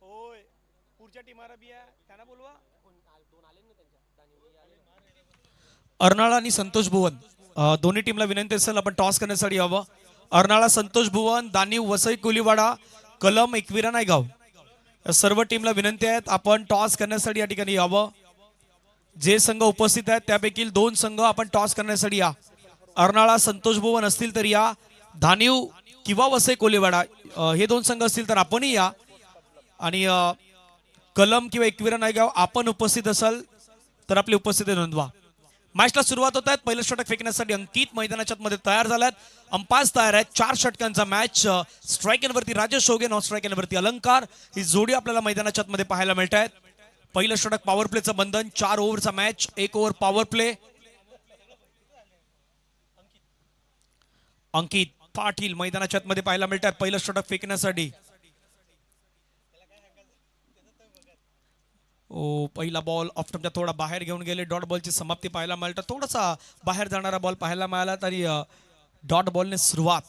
होय पुढच्या टीमाला बी आहे त्यांना बोलवा. अर्नाळा आणि संतोष भुवन दोन्ही टीमला विनंती असेल आपण टॉस करण्यासाठी यावं. अर्नाळा संतोष भुवन, दानीव वसई कोलीवाडा, कलम एकविरा नायगाव या सर्व टीमला विनंती आहेत आपण टॉस करण्यासाठी या ठिकाणी यावं. जे संघ उपस्थित आहेत त्यापैकी 2 संघ आपण टॉस करण्यासाठी या. अर्नाळा संतोष भुवन असतील तर या, धानीव किंवा वसई कोलीवाडा हे 2 संघ असतील तर आपणही या. आणि कलम किंवा एकविरा नायगाव आपण उपस्थित असाल तर आपली उपस्थिती नोंदवा. मॅचला सुरुवात होत आहे. पहिलं षटक फेकण्यासाठी अंकित मैदानाच्या मध्ये तयार झालात. अंपायर्स तयार आहेत. 4 षटकांचा मॅच. स्ट्राईक एनवरती राजेश शोगे, नॉन स्ट्राईक एनवरती अलंकार ही जोडी आपल्याला मैदानाच्या मध्ये पाहायला मिळत आहेत. पहिलं षटक पॉवर प्लेचं बंधन. 4 ओव्हरचा मॅच, 1 ओव्हर पॉवर प्ले. अंकित पाटील मैदानाच्या मध्ये पाहायला मिळतात पहिलं षटक फेकण्यासाठी. पहिला बॉल ऑफ्टमच्या थोडा बाहेर घेऊन गेले. डॉट बॉलची समाप्ती पाहायला मिळतं. थोडासा बाहेर जाणारा बॉल पाहायला मिळाला तरी डॉट बॉलने सुरुवात.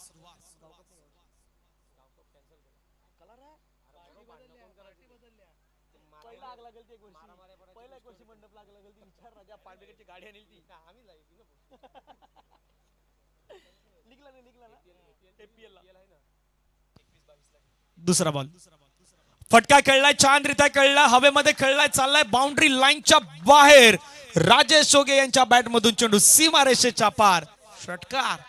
दुसरा बॉल फटका खेळलाय, छानरित्या खेळलाय, हवेमध्ये खेळलाय, चाललाय बाउंड्री लाईनच्या बाहेर. राजेश शोगे यांच्या बॅटमधून चेंडू सीमारेषेच्या पार. षटकार.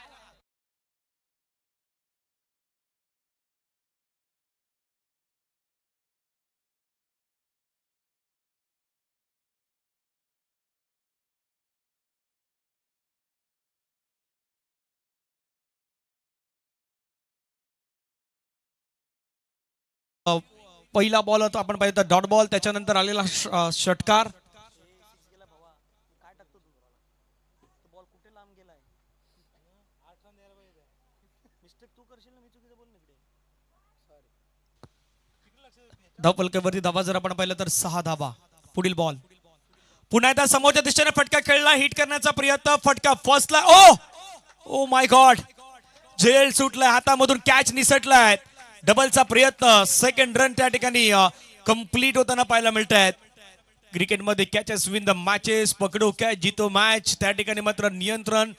पहिला बॉल होता आपण पाहिजे डॉट बॉल, त्याच्यानंतर आलेला षटकार. धावपलकेवरती धावा जर आपण पाहिलं तर 6 धावा. पुढील बॉल पुन्हा एकदा समोरच्या दिशेने फटका खेळला, हिट करण्याचा प्रयत्न. फटका फसला. ओ माय गॉड, झेल सुटलाय हातामधून, कॅच निसटलाय. डबलचा प्रयत्न, सेकंड रन त्या ठिकाणी कंप्लीट होताना पाहायला मिळत आहेत. क्रिकेटमध्ये कॅचेस विन द मॅचेस, पकडो कॅच जितो मॅच. त्या ठिकाणी मात्र नियंत्रण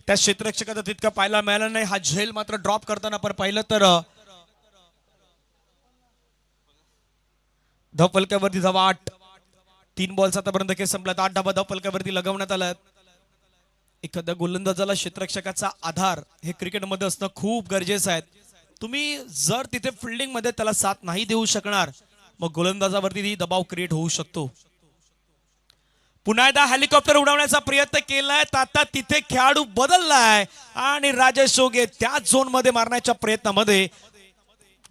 त्या क्षेत्ररक्षकाचं तितकं पाहायला मिळालं नाही. हा झेल मात्र ड्रॉप करताना आपण पाहिलं तर धावपलक्यावरती धावा 8. 3 बॉल्स आतापर्यंत खेळ संपलात. 8 धावा धावपलक्यावरती लगवण्यात आल्यात. एखाद्या गोलंदाजाला क्षेत्ररक्षकाचा आधार हे क्रिकेटमध्ये असणं खूप गरजेचं आहे. तुम्ही जर तिथे फिल्डिंग मध्ये त्याला साथ नाही देऊ शकणार, मग गोलंदाजावरती दबाव क्रिएट होऊ शकतो. पुन्हा एकदा हेलिकॉप्टर उडवण्याचा प्रयत्न केलाय. आता तिथे खेळाडू बदललाय आणि राजेश शोगे त्याच झोन मध्ये मारण्याच्या प्रयत्नामध्ये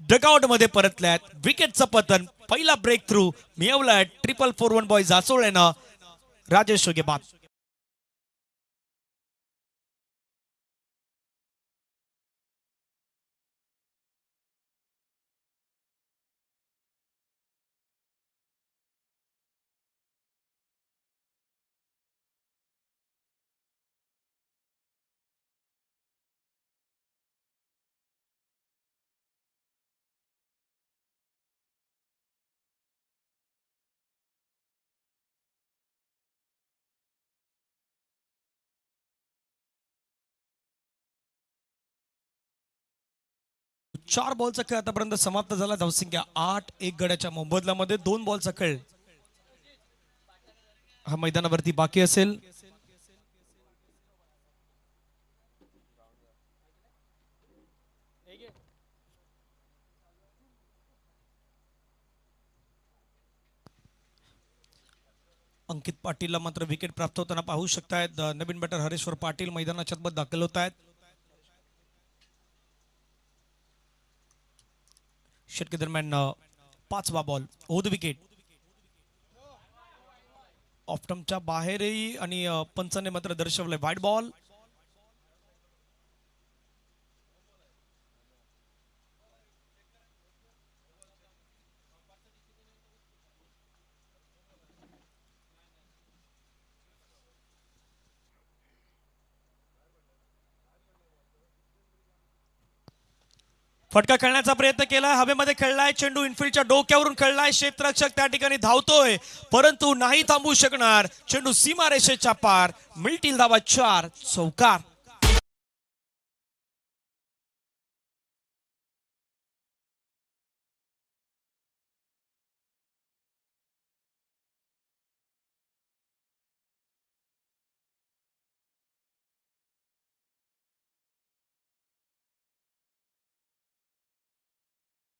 डगआउट मध्ये परतल्यात. विकेटचं पतन. पहिला ब्रेक थ्रू मिळवलाय. 441 बॉय जासोळेनं. राजेश शोगे बाद. चार बॉलचा खेळ आतापर्यंत समाप्त झाला. धावसंख्या 8. 1 गड्याच्या मोबदल्यामध्ये 2 बॉलचा खेळ हा मैदानावरती बाकी असेल. अंकित पाटीलला मात्र विकेट प्राप्त होताना पाहू शकतायत. नवीन बॅटर हरेश्वर पाटील मैदानाच्या आत दाखल होत आहेत. षटके दरम्यान 5वा बॉल, ओद विकेट. ऑफ्टमच्या बाहेरही आणि पंचाने मात्र दर्शवलंय व्हाईट बॉल. फटका खेळण्याचा प्रयत्न केलाय, हवेमध्ये खेळलाय, चेंडू इनफिल्डच्या डोक्यावरून खेळलाय, क्षेत्ररक्षक त्या ठिकाणी धावतोय परंतु नाही थांबू शकणार. चेंडू सीमारेषेच्या पार, मिळतील धावा 4, चौकार.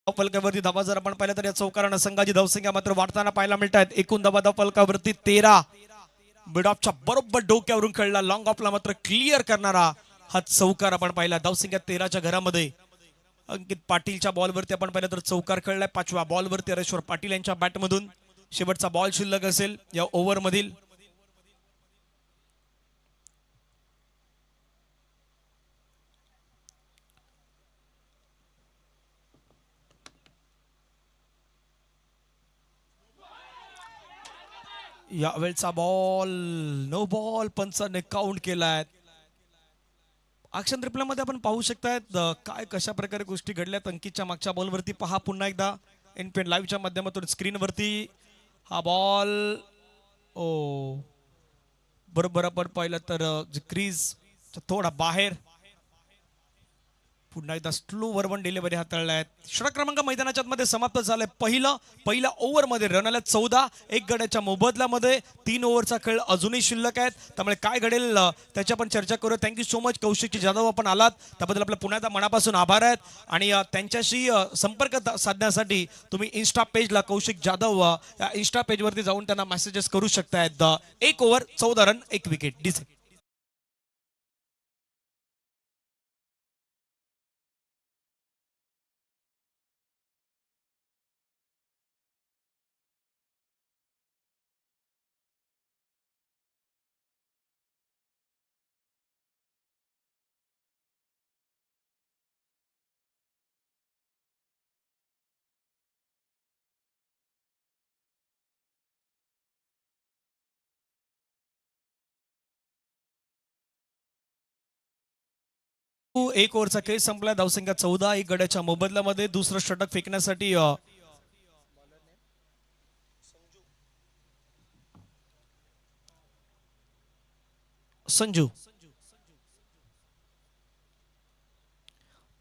फलकावरती धावा जर आपण पाहिलं तर या चौकारानं संघाची धावसंख्या मात्र वाढताना पाहायला मिळत आहेत. एकूण धावा फलकावरती 13. मिड ऑफच्या बरोबर डोक्यावरून खेळला, लॉंग ऑफला मात्र क्लिअर करणारा हा चौकार आपण पाहिला. धावसंख्या 13च्या घरामध्ये. अंकित पाटीलच्या बॉलवरती आपण पाहिलं तर चौकार खेळलाय. 5व्या बॉलवरती हरेश्वर पाटील यांच्या बॅटमधून शेवटचा बॉल शिल्लक असेल या ओव्हर मधील. यावेळचा बॉल नो बॉल, पंचाने काउंट केलाय. ॲक्शन रिप्लेमध्ये आपण पाहू शकतायत काय कशा प्रकारे गोष्टी घडल्यात. अंकितच्या मागच्या बॉलवरती पहा पुन्हा एकदा एनपीएन लाईव्हच्या माध्यमातून स्क्रीनवरती हा बॉल. ओ बरोबर आपण पाहिलं तर क्रीज थोडा बाहेर. पुन्हा एकदा स्लो वन डिलिव्हरी हाताळल्या. षटक क्रमांक मैदानाच्या मध्ये समाप्त झालाय. पहिल्या ओव्हर मध्ये रन आल्या 14. एक गड्याच्या मोबदल्यामध्ये 3 ओव्हरचा खेळ अजूनही शिल्लक आहेत. त्यामुळे काय घडेल त्याची आपण चर्चा करू. Thank you so much Kaushik Jadhav, आपण आलात त्याबद्दल आपल्या पुन्हा एकदा मनापासून आभार आहेत. आणि त्यांच्याशी संपर्क साधण्यासाठी तुम्ही इन्स्टा पेजला कौशिक जाधव या इन्स्टा पेजवरती जाऊन त्यांना मेसेजेस करू शकतायत. 1 ओव्हर 14 रन 1 विकेट. डिसे एक ओव्हरचा खेळ संपला. धावसंख्या 14. एक गड्याच्या मोबदल्यामध्ये दुसरं षटक फेकण्यासाठी संजू.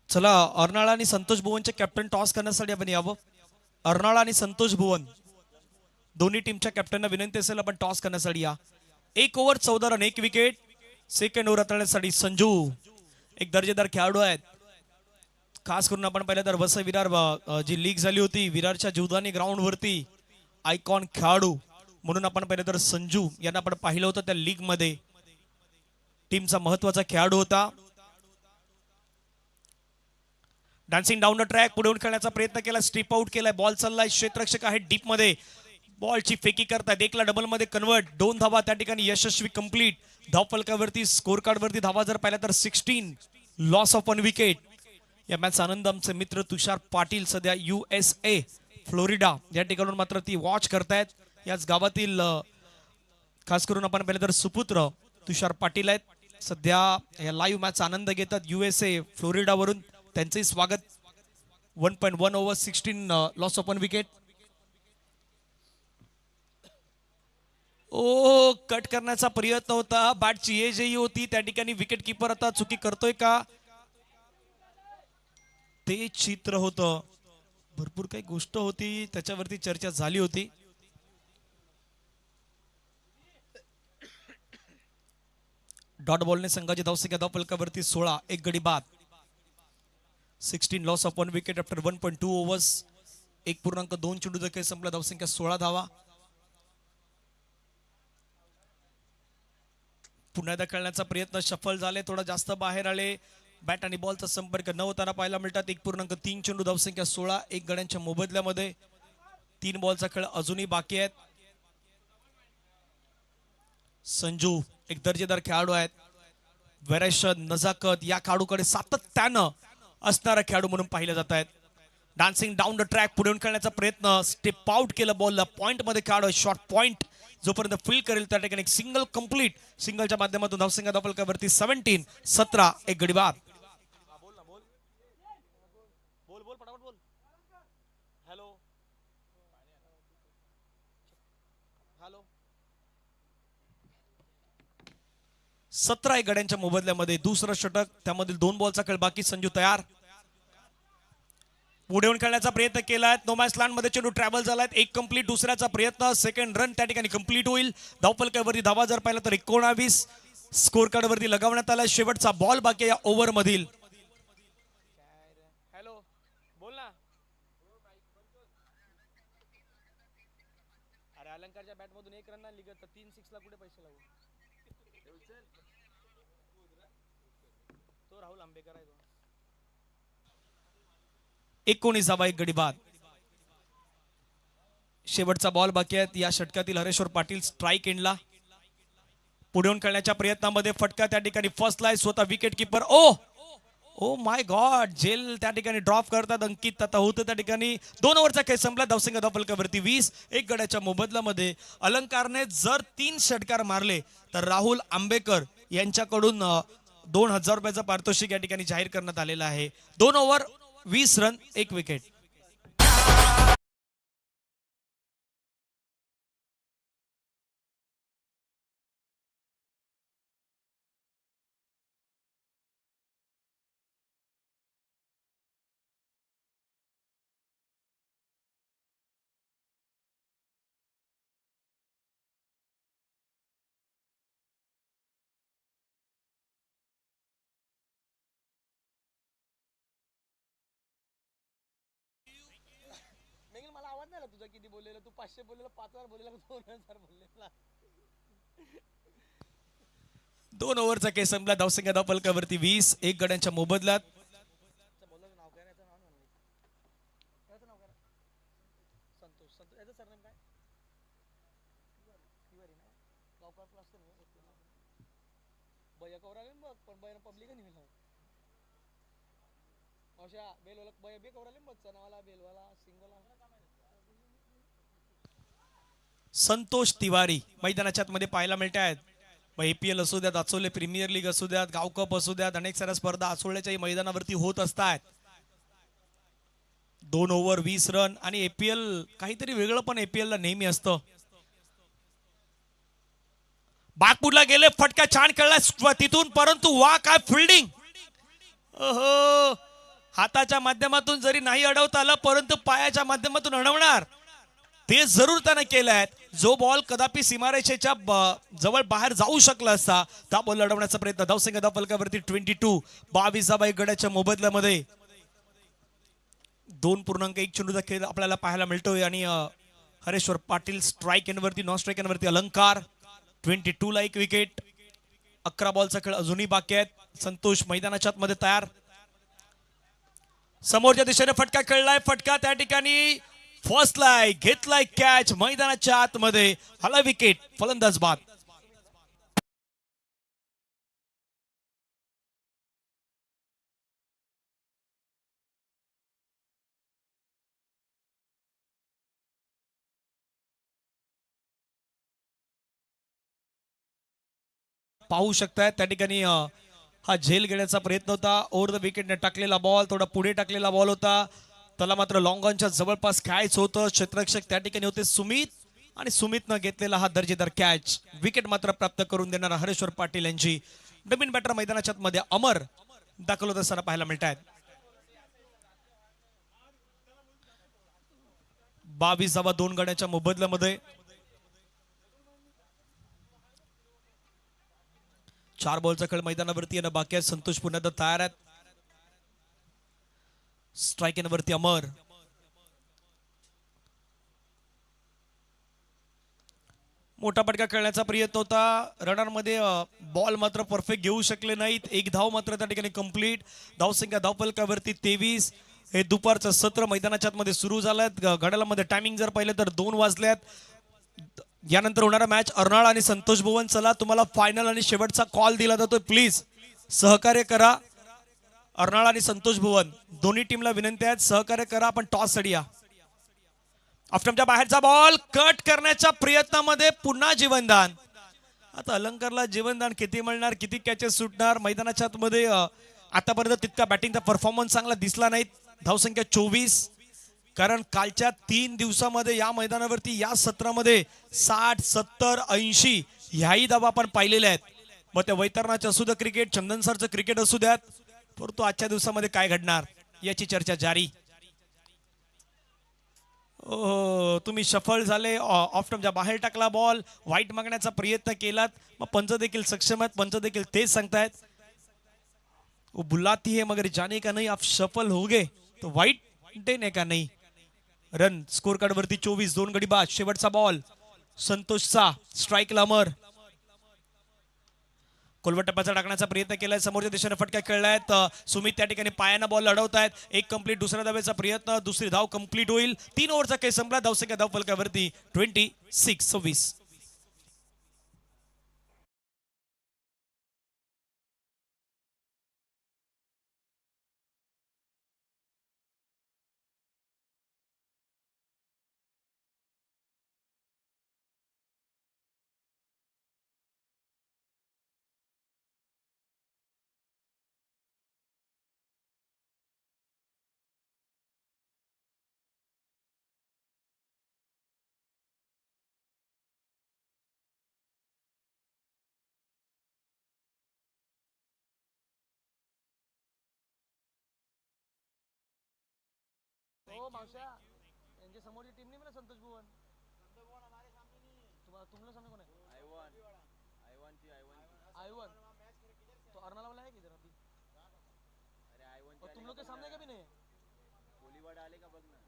चला अर्नाळा आणि संतोष भुवनचे कॅप्टन टॉस करण्यासाठी आपण यावं. अर्नाळा आणि संतोष भुवन दोन्ही टीमच्या कॅप्टनना विनंती असेल आपण टॉस करण्यासाठी या. 1 over 14 run 1 wicket. Second over हाताळण्यासाठी संजू एक दर्जेदार खेळाडू आहेत. खास करून आपण पाहिलं तर वसई विरार जी लीग झाली होती, विरारच्या जीवदानी ग्राउंड वरती आयकॉन खेळाडू म्हणून आपण पाहिलं तर संजू यांना आपण पाहिलं होतं त्या लीग मध्ये. टीमचा महत्वाचा खेळाडू होता. डान्सिंग डाऊन द ट्रॅक पुढे खेळण्याचा प्रयत्न केला, स्ट्रीप आउट केलाय. बॉल चाललाय, क्षेत्ररक्षक आहे डीप मध्ये, बॉलची फेकी करतायत. एकला डबल मध्ये कन्वर्ट. 2 धावा त्या ठिकाणी यशस्वी कंप्लीट. धाव फलकावरती स्कोर कार्ड वरती धावा जर पाहिला तर 16. Loss of 1 wicket. या मॅच आनंद आमचे मित्र तुषार पाटील सध्या USA फ्लोरिडा या ठिकाणून मात्र ती वॉच करतायत. याच गावातील खास करून आपण पाहिलं तर सुपुत्र तुषार पाटील आहेत सध्या या लाईव्ह मॅच आनंद घेतात USA फ्लोरिडा वरून. त्यांचंही स्वागत. 1.1 ओव्हर 16 लॉस ऑफ 1 विकेट. ओ कट करण्याचा प्रयत्न होता, बॅटची एज होती त्या ठिकाणी. विकेट किपर आता चुकी करतोय का ते चित्र होतं. भरपूर काही गोष्ट होती त्याच्यावरती चर्चा झाली होती. डॉट बॉलने संघाची धावसंख्या धाव फलकावरती 16. एक गडी बाद. 16 loss of 1 wicket after 1.2 overs. 1.2 चेंडू जर संपला. धावसंख्या 16 धावा. पुन्हा एकदा खेळण्याचा प्रयत्न सफल झाले, थोडा जास्त बाहेर आले. बॅट आणि बॉलचा संपर्क न होताना पाहायला मिळतात. 1.3 चेंडू धावसंख्या 16. एक गड्यांच्या मोबदल्यामध्ये 3 बॉलचा खेळ अजूनही बाकी आहेत. संजू एक दर्जेदार खेळाडू आहेत. व्हेरेशन नजाकत या खेळाडूकडे सातत्यानं असणारा खेळाडू म्हणून पाहिलं जात आहेत. डान्सिंग डाऊन द ट्रॅक पुढे खेळण्याचा प्रयत्न, स्टेप आउट केलं. बॉलला पॉइंट मध्ये खेळाडू, शॉर्ट पॉइंट जोपर्यंत फील्ड करेल त्या ठिकाणी एक सिंगल कंप्लीट. सिंगलच्या माध्यमातून धावसंख्या धावफलकावरती 17. 17 एक गडी बाद. 17 गड्यांच्या मोबदल्यामध्ये दुसरं षटक, त्यामधील 2 बॉलचा खेळ बाकी. संजू तयार, पुढे येऊन खेळण्याचा प्रयत्न केलाय. नो मॅच लँड मध्ये चेंडू ट्रॅव्हल झालाय. एक कंप्लीट, दुसऱ्याचा प्रयत्न, सेकंड रन त्या ठिकाणी कंप्लीट होईल. धावफलकावरती धावा जर पाहिला तर 19 स्कोर कार्ड वरती लगावण्यात आला. शेवटचा बॉल बाकी या ओव्हर मधील. हॅलो बोल ना. अरे अलंकारच्या बॅट मधून 1 रन नाही निघत तर 3 6 ला कुठे पैसे लागू. तो राहुल आंबेकर आहे तो. 19 एक गडी बाद. शेवटचा बॉल बाकी आहे या षटकातील. हरेश्वर पाटील स्ट्राईक एंडला. पुढे येऊन खेळण्याच्या प्रयत्नामध्ये फटका त्या ठिकाणी फर्स्ट लाय. स्वतः wicketkeeper oh my god, जेल त्या ठिकाणी ड्रॉप करतात. अंकित आता होतं त्या ठिकाणी. 2 ओव्हरचा खेळ संपला. धावसंख्या धावफलकावरती 20. 1 गड्याच्या मोबदल्यामध्ये अलंकारने जर 3 षटकार मारले तर राहुल आंबेकर यांच्याकडून 2000 रुपयाचं पारितोषिक या ठिकाणी जाहीर करण्यात आलेलं आहे. 2 ओव्हर 20 रन 1 विकेट. मला आवाज नाही आला तुझा किती बोललेला. तू 500 बोललेला, 5000 बोललेला, 2000 बोललेला. 2 ओव्हरचा खेळ संपला. धावसंख्या धावफलकावरती 20. 1 गड्यांच्या मोबदल्यात. बोललं नाव काय, याचं नाव नाही. याचं नाव काय? संतोष. संतोष याचं सरनेम काय? तिवारी ना. गावकार प्लस नाही. बया कवराले बघ, पण बयानं पब्लिक नाही मिळालं. अशा बेलवाला बया बे कवराले बघ, चनावाला, बेलवाला, सिंगवाला. संतोष तिवारी मैदानाच्या आतमध्ये पाहायला मिळत आहेत. APL असू द्यात, आचोले प्रीमियर लीग असू द्यात, गाव कप असू द्यात, अनेक साऱ्या स्पर्धा आचोळ्याच्याही मैदानावरती होत असतात. 2 ओव्हर 20 रन. आणि APL काहीतरी वेगळं पण APL ला नेहमी असतं. बागपूरला गेले, फटका छान खेळला तिथून, परंतु वा काय फिल्डिंग. ओहो, हाताच्या माध्यमातून जरी नाही अडवता आलं परंतु पायाच्या माध्यमातून अडवणार ते जरूर त्याने केलं आहे. जो बॉल कदापि सीमारेषेच्या जवळ बाहेर जाऊ शकला असता त्या बॉल अडवण्याचा प्रयत्न. धावसंख्या धावफलकावरती 22. 22 गड्याच्या मोबदल्यामध्ये 2.1 चेंडूचा खेळ आपल्याला पाहायला मिळतोय. आणि हरेश्वर पाटील स्ट्राईक एंडवरती, नॉन स्ट्राईक एंडवरती अलंकार. 22 ला 1 विकेट. 11 बॉलचा खेळ अजूनही बाकी आहेत. संतोष मैदानाच्या आतमध्ये तयार. समोरच्या दिशेने फटका खेळलाय. फटका त्या ठिकाणी फर्स्ट लाय घेतलाय. कॅच मैदानाच्या आतमध्ये. हाला विकेट. फलंदाज बाद. पाहू शकताय त्या ठिकाणी हा झेल घेण्याचा प्रयत्न होता. ओव्हर द विकेटने टाकलेला बॉल, थोडा पुढे टाकलेला बॉल होता. त्याला मात्र लॉंग ऑनच्या जवळपास खेळायचं होतं. क्षेत्ररक्षक त्या ठिकाणी होते सुमित, आणि सुमितनं घेतलेला हा दर्जेदार कॅच. विकेट मात्र प्राप्त करून देणारा हरेश्वर पाटील यांची नवीन बॅटर मैदानाच्या मध्ये अमर दाखल होत असताना पाहायला मिळत आहेत. 22 गड्याच्या मोबदल्यामध्ये 4 बॉलचा खेळ मैदानावरती येणं बाकी आहे. संतोष पुन्हा तयार आहेत. स्ट्राईक एंडवरती अमर. मोठा फटका खेळण्याचा प्रयत्न होता. रनर मध्ये बॉल मात्र परफेक्ट घेऊ शकले नाहीत. 1 धाव मात्र त्या ठिकाणी कंप्लीट. धावसंख्या धावफलकावरती 23. हे दुपारचं सत्र मैदानाच्या मध्ये सुरू झालंय. घड्याळामध्ये टायमिंग जर पाहिलं तर 2 वाजल्यात. यानंतर होणारा मॅच अर्नाळा आणि संतोष भुवन. चला, तुम्हाला फायनल आणि शेवटचा कॉल दिला जातो. प्लीज सहकार्य करा. अर्नाळा आणि संतोष भुवन दोन्ही टीमला विनंती आहे, सहकार्य करा. आपण टॉस साठी या. ऑफस्टंपच्या बाहेरचा बॉल कट करण्याच्या प्रयत्नामध्ये पुन्हा जीवनदान. आता अलंकारला जीवनदान किती मिळणार, किती कॅचेस सुटणार. मैदानाच्या आतमध्ये आतापर्यंत तितका बॅटिंगचा परफॉर्मन्स चांगला दिसला नाही. धावसंख्या 24. कारण कालच्या 3 दिवसामध्ये या मैदानावरती या सत्रामध्ये 60, 70, 80 ह्याही धावा आपण पाहिलेल्या आहेत. मग त्या वैतरणाचं असू द्या क्रिकेट, चंदन सरचं क्रिकेट असू द्यात, परंतु आजच्या दिवसामध्ये काय घडणार याची चर्चा जारी. तुम्ही सफल झाले, ऑफ स्टंपच्या बाहेर टाकला बॉल, वाईट मागण्याचा प्रयत्न केलात, मग पंच देखील सक्षम आहेत, पंच देखील तेच सांगतायत. वो बुलाती है मगर जाने का नहीं, आप सफल हो गए तो वाईट देने का नहीं. रन स्कोर कार्ड वरती 24, 2 गडी बाद. शेवटचा बॉल संतोषचा, स्ट्राईकला अमर. कोलवट टप्प्याचा टाकण्याचा प्रयत्न केलाय, समोरच्या दिशेने फटका खेळलायत. सुमित त्या ठिकाणी पायानं बॉल लढवतायत. एक कंप्लीट, दुसऱ्या धावेचा प्रयत्न, दुसरी धाव कंप्लीट होईल. 3 ओव्हरचा खेळ संपला. धावसंख्या धाव फलकावरती 26. हो मावशा, यांच्या समोरची टीम नाही ना संतोष भुवन. तुमला सामने कौन है? आईवन. तो अर्नाला वाला है किधर अभी? अरे आईवन. और तुम लोग के सामने कभी नहीं है? कोलीवाड़ा आले का बघ ना.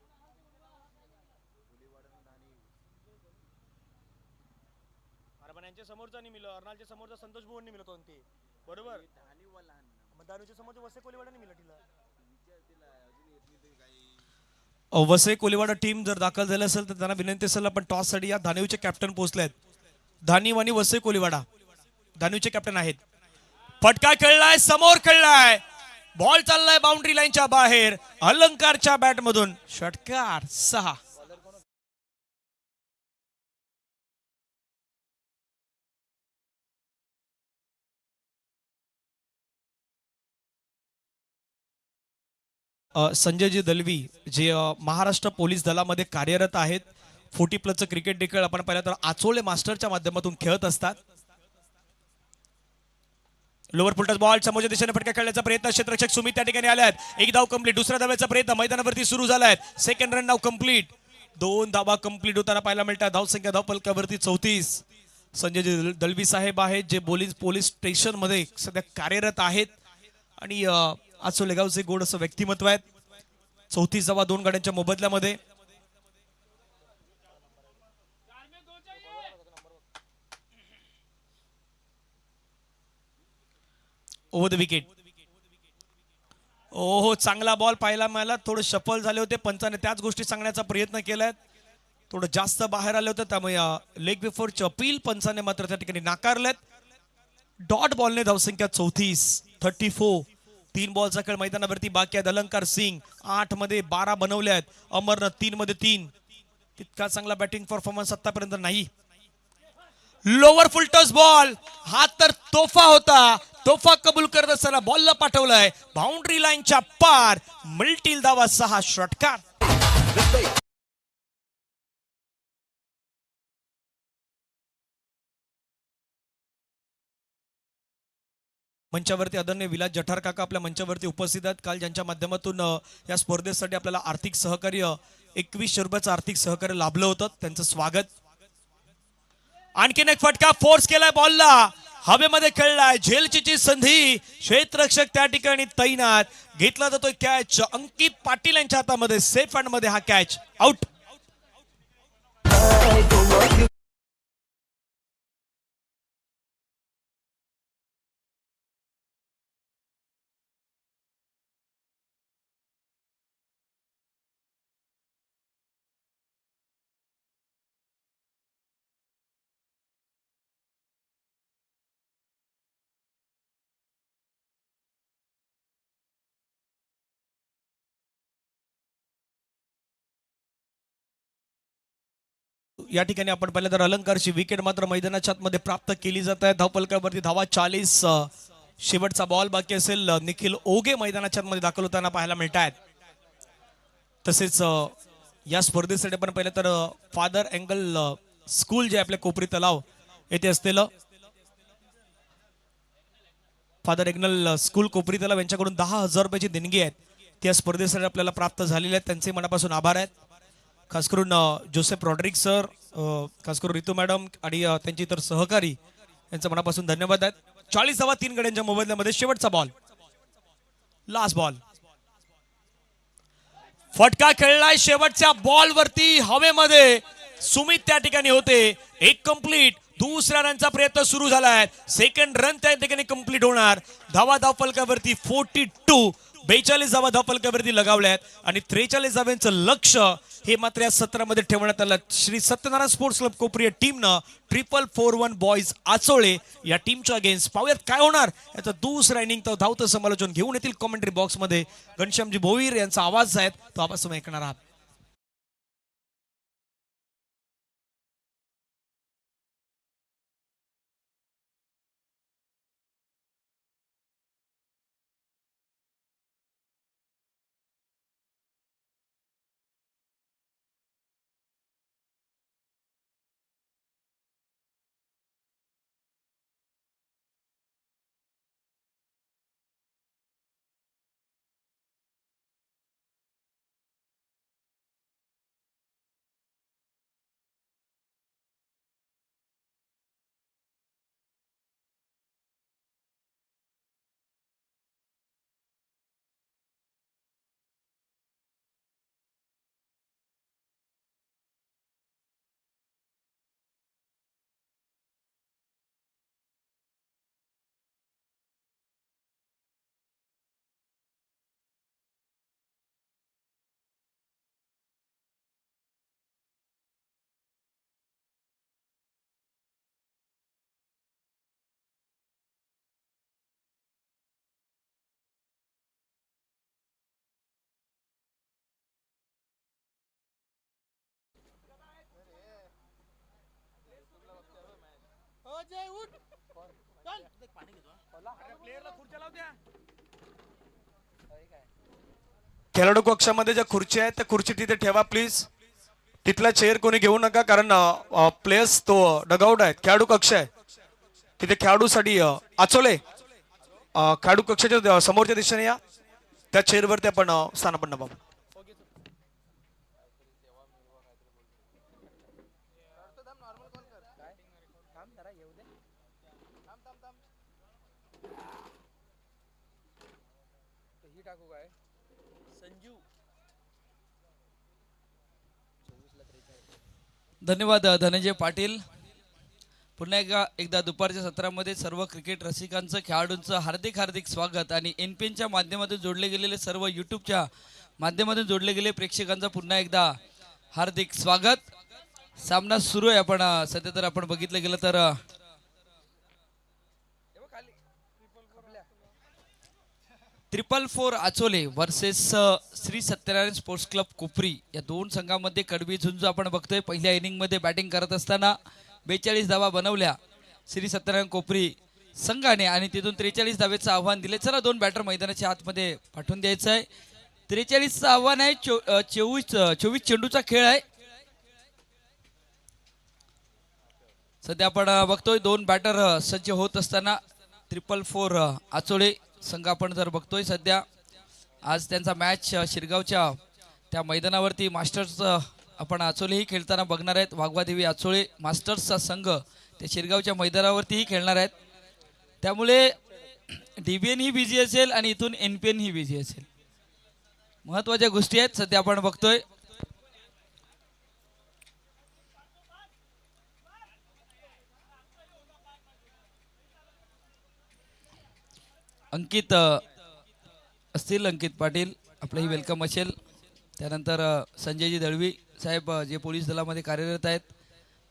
कोलीवाड़ा में दानी. अरे पण यांच्या समोरचा नाही मिळलं, अर्नालच्या समोरचा संतोष भुवन नाही मिळत होते बरोबर. दानी वाला मग दारूच्या समोरचा वसे कोलीवाड़ा नाही मिळत तिला. वसई कोलीवाडा टीम जर दाखल झाली असेल तर त्यांना विनंती असेल, आपण टॉस साठी या धानिवचे कॅप्टन पोहोचले आहेत. धानिव आणि वसई कोलीवाडा धानिवचे कॅप्टन आहेत. फटका खेळलाय, समोर खेळलाय, बॉल चाललाय बाउंड्री लाईनच्या बाहेर. अलंकारच्या बॅट मधून षटकार 6. संजयजी दलवी जे महाराष्ट्र पोलीस दलामध्ये कार्यरत आहेत. 40+ क्रिकेट देखील आपण पाहिलं तर आचोळे मास्टरच्या माध्यमातून खेळत असतात. लोअर फुलटच बॉल समोरच्या दिशेने फटका खेळण्याचा प्रयत्न, क्षेत्ररक्षक सुमित त्या ठिकाणी आले आहेत. एक धाव कंप्लीट, दुसऱ्या धाव्याचा प्रयत्न मैदानावरती सुरू झालाय. सेकंड रन नाव कंप्लीट. 2 धावा कंप्लीट होताना पाहायला मिळतात. धावसंख्या धाव फलकावरती 34. संजयजी दलवी साहेब आहेत जे पोलीस स्टेशन मध्ये सध्या कार्यरत आहेत आणि आचोले गावचे गोड असं व्यक्तिमत्व आहेत. 34 धावा 2 गाड्यांच्या मोबदल्यामध्ये. Over the wicket. ओहो, चांगला बॉल पाहायला मिळाला. थोडं सफल झाले होते, पंचाने त्याच गोष्टी सांगण्याचा प्रयत्न केलाय. थोडं जास्त बाहेर आले होते त्यामुळे लेग बिफोरची अपील पंचाने मात्र त्या ठिकाणी नाकारलेत. डॉट बॉलने धावसंख्या 34. 3 बॉलचा खेळ मैदानावरती बाकी आहेत. अलंकार सिंग 8 मध्ये 12 बनवले आहेत. अमरनं 3 मध्ये 3. तितका चांगला बॅटिंग परफॉर्मन्स आतापर्यंत नाही. लोअर फुल टॉस बॉल, हा तर तोफा होता. तोफा कबूल करत असताना बॉलला पाठवलाय बाउंड्री लाईनच्या पार. मिळतील धावा 6. षटकार. मंचावरती आदरणीय विलास जठार काका आपल्या मंचावरती उपस्थित आहेत. काल ज्यांच्या माध्यमातून या स्पर्धेसाठी आपल्याला आर्थिक सहकार्य 2100 रुपयाचं आर्थिक सहकार्य लाभलं होतं, त्यांचं स्वागत. आणखीन एक फटका फोर्स केलाय बॉलला, हवेमध्ये खेळलाय. झेलची संधी, क्षेत्ररक्षक त्या ठिकाणी तैनात. घेतला जातोय कॅच अंकित पाटील यांच्या हातामध्ये. सेफ हँड मध्ये हा कॅच. आउट. या ठिकाणी आपण पाहिलं तर अलंकारची विकेट मात्र मैदानाच्या आतमध्ये प्राप्त केली जात आहे. धावफलकावरती धावा 40. शेवटचा बॉल बाकी असेल. निखिल ओगे मैदानाच्या आतमध्ये दाखल होताना पाहायला मिळत आहेत. तसेच या स्पर्धेसाठी आपण पहिलं तर फादर अँगल स्कूल जे आपल्या कोपरी तलाव येथे असलेलं फादर एग्नल स्कूल कोपरी तलाव यांच्याकडून 10,000 रुपयाची देणगी आहेत त्या स्पर्धेसाठी आपल्याला प्राप्त झालेल्या आहेत. त्यांचे मनापासून आभार आहेत. खास करून जोसेफ रॉड्रिक सर, खास करून रितू मॅडम आणि त्यांचे इतर सहकारी यांचं मनापासून धन्यवाद आहेत. 40-3 गड्यांच्या मोबदल्यामध्ये शेवटचा बॉल, लास्ट बॉल, फटका खेळलाय शेवटच्या बॉल वरती हवेमध्ये. सुमित त्या ठिकाणी होते. एक कंप्लीट. दुसऱ्या रनचा प्रयत्न सुरू झालाय. सेकंड रन त्या ठिकाणी कंप्लीट होणार. धावा धावफलकावरती 42, 42 धावा धावफलकावरती लगावल्यात आणि 43 धाव्यांचं लक्ष हे मात्र या सत्रामध्ये ठेवण्यात आलं. श्री सत्यनारायण स्पोर्ट्स क्लब कोपरी टीमनं 441 बॉयज आचोळे या टीमच्या अगेन्स्ट. पाहूयात काय होणार याचा दुसरा इनिंग. तर धावतं समालोचन घेऊन येतील कॉमेंट्री बॉक्समध्ये घनश्यामजी भोईर यांचा आवाज आहे तो आवाज तुम्ही ऐकणार आहात. खेळाडू कक्षामध्ये ज्या खुर्च्या आहेत त्या खुर्ची तिथे ठेवा प्लीज. तिथला चेअर कोणी घेऊ नका कारण प्लेयर्स तो डगआउट आहेत. खेळाडू कक्ष आहे तिथे खेळाडूसाठी आचोले खेळाडू कक्षाच्या समोरच्या दिशेने या. त्या चेअरवरती आपण स्थानापन्न पाहू. धन्यवाद धनंजय पाटील. पुन्हा एकदा दुपारच्या सत्रामध्ये सर्व क्रिकेट रसिकांचं खेळाडूंचं हार्दिक हार्दिक स्वागत आणि एनपीएनच्या माध्यमातून जोडले गेलेले सर्व यूट्यूबच्या माध्यमातून जोडले गेले प्रेक्षकांचं पुन्हा एकदा हार्दिक स्वागत. सामना सुरू आहे. आपण सध्या तर आपण बघितलं गेलं तर 444 Achole versus Shri Satyanarayan sports club Kopri या दोन संघामध्ये कडवी झुंज आपण बघतोय. पहिल्या इनिंगमध्ये बॅटिंग करत असताना 42 धावा बनवल्या श्री सत्यनारायण कोपरी संघाने आणि तिथून 43 धावेचं आव्हान दिले. चला दोन बॅटर मैदानाच्या आतमध्ये पाठवून द्यायचं आहे. 43चं आव्हान आहे. 24 चेंडूचा खेळ आहे. सध्या आपण बघतोय दोन बॅटर सज्ज होत असताना 444 आचोळे संघ आपण जर बघतोय सध्या आज त्यांचा मॅच शिरगावच्या त्या मैदानावरती मास्टर्स आपण आचोलेही खेळताना बघणार आहेत. वाघवादेवी आचोळे मास्टर्सचा संघ ते शिरगावच्या मैदानावरतीही खेळणार आहेत. त्यामुळे डीबीएन ही बिझी असेल आणि इथून एनपीएन ही बिझी असेल. महत्वाच्या गोष्टी आहेत सध्या आपण बघतोय. अंकित असतील, अंकित पाटील आपलंही वेलकम असेल. त्यानंतर संजयजी दळवी साहेब जे पोलीस दलामध्ये कार्यरत आहेत,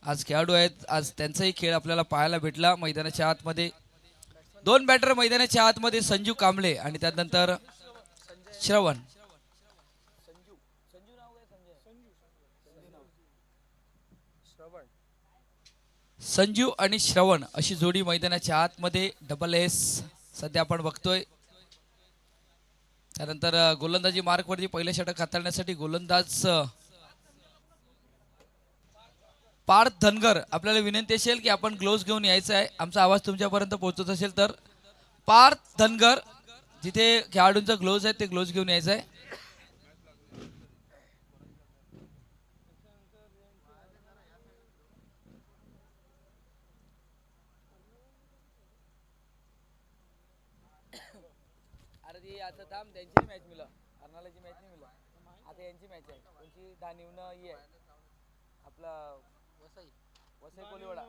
आज खेळाडू आहेत. आज त्यांचाही खेळ आपल्याला पाहायला भेटला मैदानाच्या आतमध्ये. दोन बॅटर मैदानाच्या आतमध्ये संजू कांबळे आणि त्यानंतर श्रवण. संजू आणि श्रवण अशी जोडी मैदानाच्या आतमध्ये. डबल एस सध्या आपण बघतोय. त्यानंतर गोलंदाजी मार्कवरती पहिलं षटक हाताळण्यासाठी गोलंदाज पार्थ धनगर आपल्याला विनंती असेल की आपण ग्लोव्ज घेऊन यायचं आहे. आमचा आवाज तुमच्यापर्यंत पोहोचत असेल तर पार्थ धनगर जिथे खेळाडूंचा ग्लोव्ज आहे ते ग्लोव्ज घेऊन यायचं आहे. अरे ती आता थांब त्यांची मॅच मिळालं अर्नालाची मॅच नाही मिळालं आता यांची मॅच आहे कोणची दानिवनं ही आहे आपला वसई वसई कोलीवाडा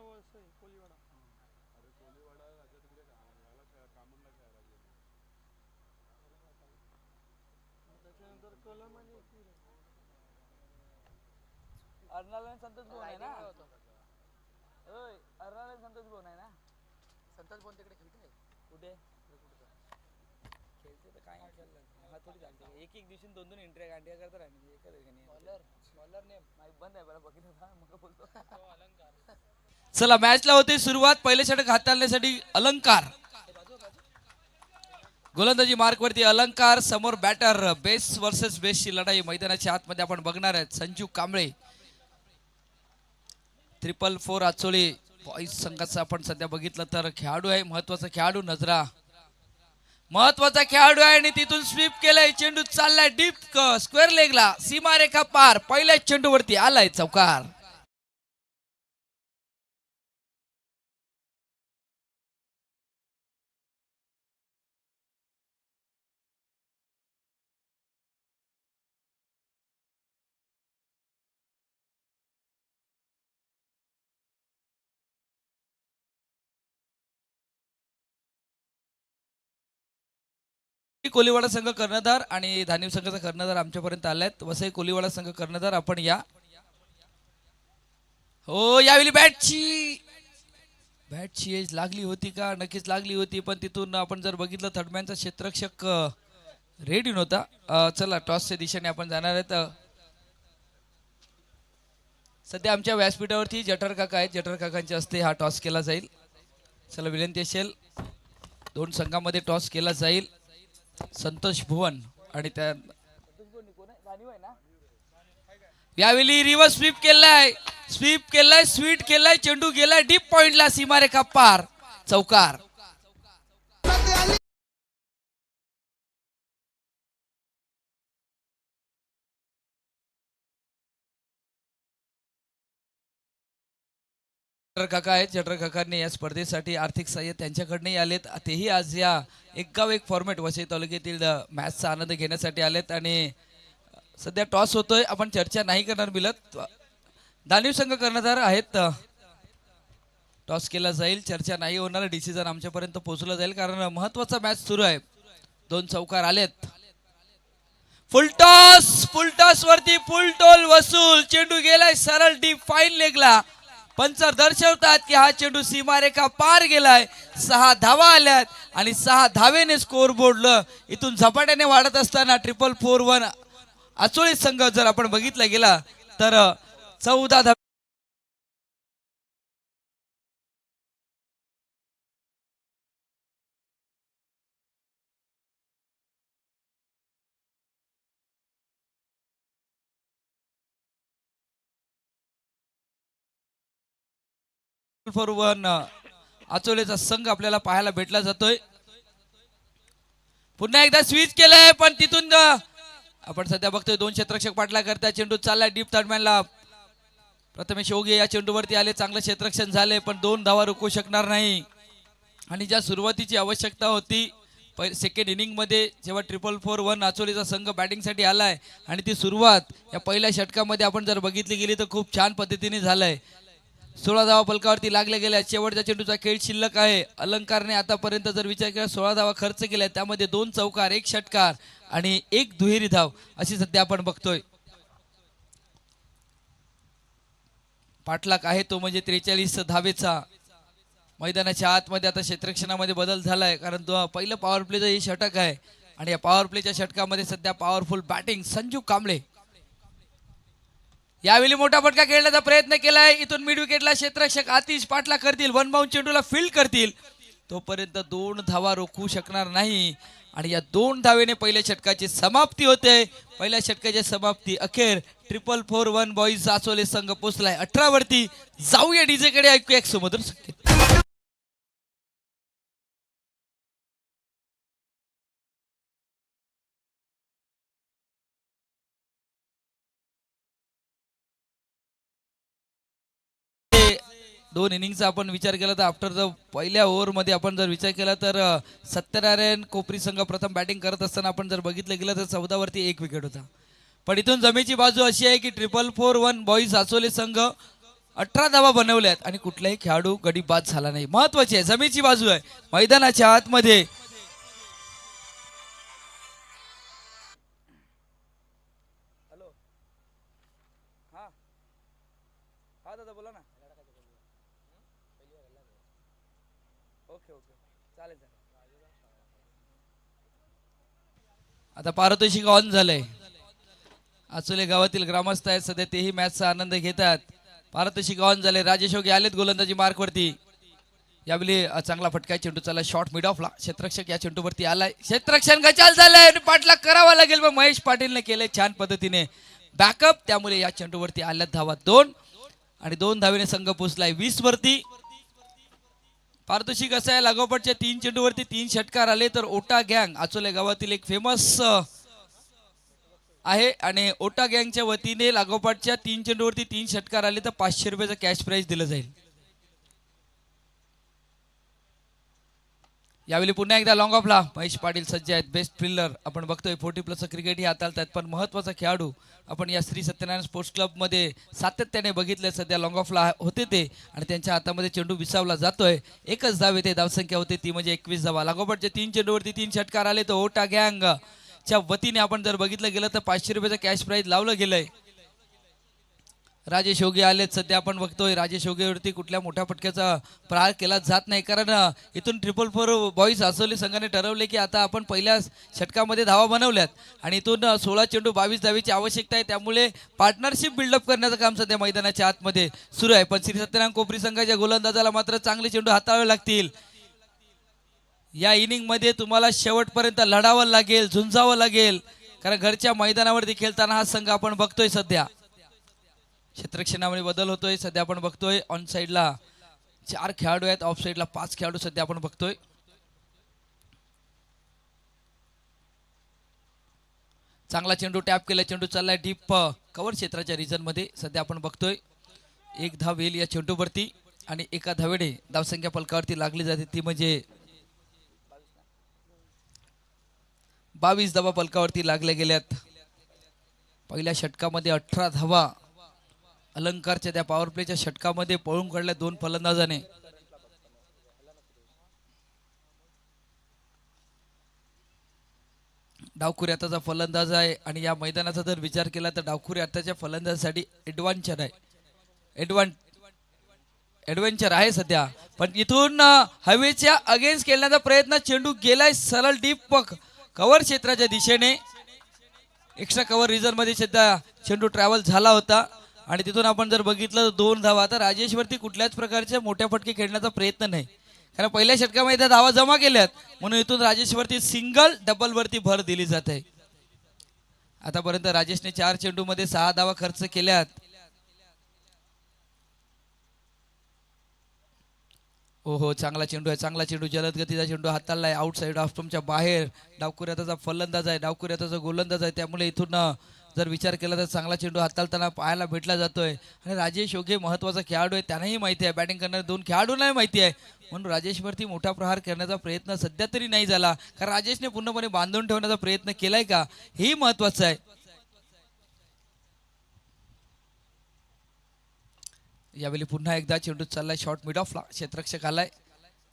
अर्नाला आणि संतोष भवन आहे ना ओय अर्नाला आणि संतोष भवन आहे ना संतोष भवन तिकडे खेळते कुठे खेळते तर काय खेळलं हा थोडी चालते एक एक दिवशी दोन दोन एंट्री गांड्या करतात आणि एकच बॉलर बॉलर नेम माईक बंद आहे बरं बघितलं ना मग बोलतो अलंकार. चला मॅचला होते सुरुवात. पहिले षटक हाताळण्यासाठी अलंकार गोलंदाजी मार्कवरती अलंकार समोर बॅटर बेस वर्सेस बेसची लढाई मैदानाच्या आतमध्ये आपण बघणार आहेत. संजू कांबळे 444 आचोळी बॉईज संघाचा आपण सध्या बघितलं तर खेळाडू आहे महत्वाचा खेळाडू नजरा महत्वाचा खेळाडू आहे आणि तिथून स्वीप केलंय चेंडू चाललाय डीप स्क्वेअर लेगला सीमारेखा पार पहिल्या चेंडूवरती आलाय चौकार. कोलीवाडा संघ कर्णधार आणि धानिव संघाचा कर्णधार आमच्यापर्यंत आलायत. वसई कोलीवाडा संघ कर्णधार आपण या हो यावेळी बॅटची एज लागली होती का नक्कीच लागली होती पण तिथून आपण जर बघितलं थर्डमॅनचा क्षेत्ररक्षक रेडी नव्हता. चला टॉसच्या दिशेने आपण जाणार आहेत. सध्या आमच्या व्यासपीठावरती जठर काका आहेत. जठर काकांच्या हस्ते हा टॉस केला जाईल. चला विनंती असेल दोन संघामध्ये टॉस केला जाईल. संतोष भुवन आणि त्या यावेळी रिव्हर्स स्वीप केलाय स्वीट केलाय चेंडू गेलाय डीप पॉइंटला सीमारेखा पार चौकार. काका आहेत. जटर काकांनी या स्पर्धेसाठी आर्थिक सहाय्य त्यांच्याकडनंही आलेत. तेही आज या एक गाव एक फॉर्मॅट वसई तालुक्यातील मॅचचा आनंद घेण्यासाठी आलेत आणि सध्या टॉस होतोय आपण चर्चा नाही करणार मिळत. दानिव संघ कर्णधार आहेत. टॉस केला जाईल चर्चा नाही होणार डिसिजन आमच्यापर्यंत पोहोचला जाईल कारण महत्वाचा मॅच सुरू आहे. दोन चौकार आलेत. फुल टॉस वरती फुल टोल वसूल चेंडू गेलाय सरळ डीप फाईन लेगला. पंचर दर्शवतात की हा चेंडू सीमारेखा पार गेलाय. 6 धावा आल्यात आणि 6 धावेने स्कोर बोर्डला इथून झपाट्याने वाढत असताना 444 आचोळी संघ जर आपण बघितला गेला तर 14 धावे फॉर वन आचोलेचा संघ आपल्याला पाहायला भेटला जातोय. पुन्हा एकदा स्विच केलंय पण तिथून आपण सध्या बघतोय दोन क्षेत्ररक्षक पाठला करता चेंडू चाललाय डीप थर्डमॅनला. प्रथमेश ओगे या चेंडूवरती आले चांगलं क्षेत्ररक्षण झाले पण 2 धावा रोखू शकणार नाही आणि ज्या सुरुवातीची आवश्यकता होती सेकंड इनिंग मध्ये जेव्हा 444 आचोलीचा संघ बॅटिंगसाठी आलाय आणि ती सुरुवात या पहिल्या षटकामध्ये आपण जर बघितली गेली तर खूप छान पद्धतीने झालंय. 16 धावा फलकावरती लागल्या गेल्या. शेवटच्या चेंडूचा खेळ शिल्लक आहे. अलंकारने आतापर्यंत जर विचार केला 16 धावा खर्च केल्या त्यामध्ये 2 चौकार 1 षटकार आणि 1 दुहेरी धाव अशी सध्या आपण बघतोय. पाठलाग आहे तो म्हणजे 43 धावेचा. मैदानाच्या आतमध्ये आता क्षेत्ररक्षणामध्ये बदल झालाय कारण पहिलं पॉवर प्लेचं हे षटक आहे आणि या पॉवर प्लेच्या षटकामध्ये सध्या पॉवरफुल बॅटिंग संजू कांबळे. यावेळी मोठा फटका खेळण्याचा प्रयत्न केलाय. इथून मिड विकेटला क्षेत्ररक्षक आतिश पाटला करतील. 1 बाउंड चेंडूला फील्ड करतील तोपर्यंत 2 धावा रोखू शकणार नाही आणि या 2 धावेने पहिल्या षटकाची समाप्ती होते. पहिल्या षटकाची समाप्ती अखेर 4-4-1 बॉईज आचोले संघ पोहोचलाय 18 वरती. जाऊया डीजे कडे, ऐकूया एक सुमधुर संकेत. दोन इनिंगचा आपण विचार केला तर आफ्टर द पहिल्या ओव्हरमध्ये आपण जर विचार केला तर सत्यनारायण कोपरी संघ प्रथम बॅटिंग करत असताना आपण जर बघितलं गेलं तर 14 वरती 1 विकेट होता. पण इथून जमेची बाजू अशी आहे की 4-4-1 बॉईज आचोले संघ 18 धावा बनवल्यात आणि कुठलाही खेळाडू गडी बाद झाला नाही. महत्वाची आहे जमेची बाजू आहे. मैदानाच्या आतमध्ये हॅलो हा दादा बोला ना. ओके चालेल. आता पारितोषिक ऑन झालंय. आचोले गावातील ग्रामस्थ आहेत सध्या, तेही मॅचचा आनंद घेतात. पारितोषिक ऑन झाले. राजेश ओगे आलेत गोलंदाजी मार्क वरती. यावेळी चांगला फटका चेंडू चालला शॉर्ट मिड ऑफला. क्षेत्ररक्षक या चेंडूवरती आलाय. क्षेत्ररक्षण गचाल झालंय आणि पाठला करावा लागेल, पण महेश पाटीलने केलंय छान पद्धतीने बॅकअप. त्यामुळे या चेंडूवरती आल्यात धावा 2 आणि 2 धावेने संघ पोहोचलाय 20 वरती. पारितोषिक असं आहे, लागोपाठच्या 3 चेंडूवरती 3 षटकार आले तर ओटा गँग आचोले गावातील एक फेमस आहे आणि ओटा गँगच्या वतीने लागोपाठच्या 3 चेंडूवरती 3 षटकार आले तर 500 रुपयाचं कॅश प्राइज दिलं जाईल. यावेळी पुन्हा एकदा लॉंग ऑफला महेश पाटील सज्ज आहेत. बेस्ट फिल्डर आपण बघतोय. 40+ क्रिकेट ही हाताळतात, पण महत्वाचा खेळाडू आपण या श्री सत्यनारायण स्पोर्ट्स क्लब मध्ये सातत्याने बघितलंय. सध्या लॉंग ऑफला होते ते आणि त्यांच्या हातामध्ये चेंडू विसावला जातोय. एकच धाव येते, धावसंख्या होते ती म्हणजे 21 धावा. लागोपाठच्या 3 चेंडूवरती 3 षटकार आले तर ओटा गँग च्या वतीने आपण जर बघितलं गेलं तर 500 रुपयाचं कॅश प्राइज लावलं गेलंय. राजेश ओगे आलेत सध्या. आपण बघतोय राजेश ओगेवरती कुठल्या मोठ्या फटक्याचा प्रहार केला जात नाही, कारण इथून 4-4 बॉईज आचोले संघाने ठरवले की आता आपण पहिल्या षटकामध्ये धावा बनवल्यात आणि इथून 16 चेंडू 22 धावेची आवश्यकता आहे. त्यामुळे पार्टनरशिप बिल्डअप करण्याचं काम सध्या मैदानाच्या आतमध्ये सुरू आहे. पण श्री सत्यनारायण कोपरी संघाच्या गोलंदाजाला मात्र चांगले चेंडू हाताळावे लागतील. या इनिंग मध्ये तुम्हाला शेवटपर्यंत लढावं लागेल, झुंजावं लागेल, कारण घरच्या मैदानावरती खेळताना हा संघ आपण बघतोय. सध्या क्षेत्ररक्षणामध्ये बदल होतोय. सध्या आपण बघतोय ऑन साईडला 4 खेळाडू आहेत, ऑफ साईडला 5 खेळाडू सध्या आपण बघतोय. चांगला चेंडू टॅप केला. चेंडू चाललाय डीप कव्हर क्षेत्राच्या रिजन मध्ये. सध्या आपण बघतोय 1 धाव येईल या चेंडूवरती आणि एका धावेने धावसंख्या फलकावरती लागली जाते ती म्हणजे 22 धावा फलकावरती लागल्या गेल्यात. पहिल्या षटकामध्ये 18 धावा अलंकारच्या त्या पॉवर प्लेच्या षटकामध्ये पळून काढल्या 2 फलंदाजाने. डावखुरी आताचा फलंदाज आहे आणि या मैदानाचा जर विचार केला तर डावखुरी आताच्या फलंदाजासाठी ऍडव्हेंचर आहे सध्या. पण इथून हवेच्या अगेन्स्ट खेळण्याचा प्रयत्न. चेंडू गेलाय सरळ डीप कव्हर क्षेत्राच्या दिशेने. एक्स्ट्रा कव्हर रिजन मध्ये सध्या चेंडू ट्रॅव्हल झाला होता आणि तिथून आपण जर बघितलं तर 2 धावा. आता राजेशवरती कुठल्याच प्रकारचे मोठ्या फटके खेळण्याचा प्रयत्न नाही, कारण पहिल्या षटकामध्ये त्या धावा जमा केल्यात, म्हणून इथून राजेशवरती सिंगल डबल वरती भर दिली जाते. आतापर्यंत राजेशने 4 चेंडू मध्ये 6 धावा खर्च केल्यात. हो चांगला चेंडू आहे, चांगला चेंडू, जलद गतीचा चेंडू हाताळलाय. आउटसाइड ऑफ स्टंपच्या बाहेर. डावखुरी आताचा फलंदाज आहे, डावखुरी आताचा गोलंदाज आहे, त्यामुळे इथून जर विचार केला तर चांगला चेंडू हाताळताना पाहायला भेटला जातोय. आणि राजेश ओगे महत्वाचा खेळाडू आहे, त्यांनाही माहिती आहे, बॅटिंग करणाऱ्या 2 खेळाडूंनाही माहिती आहे, म्हणून राजेशवरती मोठा प्रहार करण्याचा प्रयत्न सध्या तरी नाही झाला, कारण राजेशने पूर्णपणे बांधून ठेवण्याचा प्रयत्न केलाय का हेही महत्वाचं आहे. यावेळी पुन्हा एकदा चेंडू चाललाय शॉर्ट मिड ऑफला. क्षेत्ररक्षक आलाय,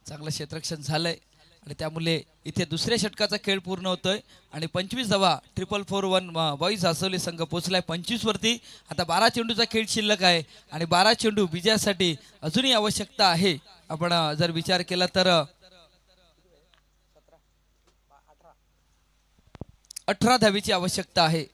चांगलं क्षेत्ररक्षण झालंय आणि त्यामुळे इथे दुसऱ्या षटकाचा खेळ पूर्ण होतोय आणि 25 धावा 4-4-1 बॉईज आचोले संघ पोहोचलाय 25 वरती. आता 12 चेंडूचा खेळ शिल्लक आहे आणि 12 चेंडू विजयासाठी अजूनही आवश्यकता आहे. आपण जर विचार केला तर 18 धावेची आवश्यकता आहे.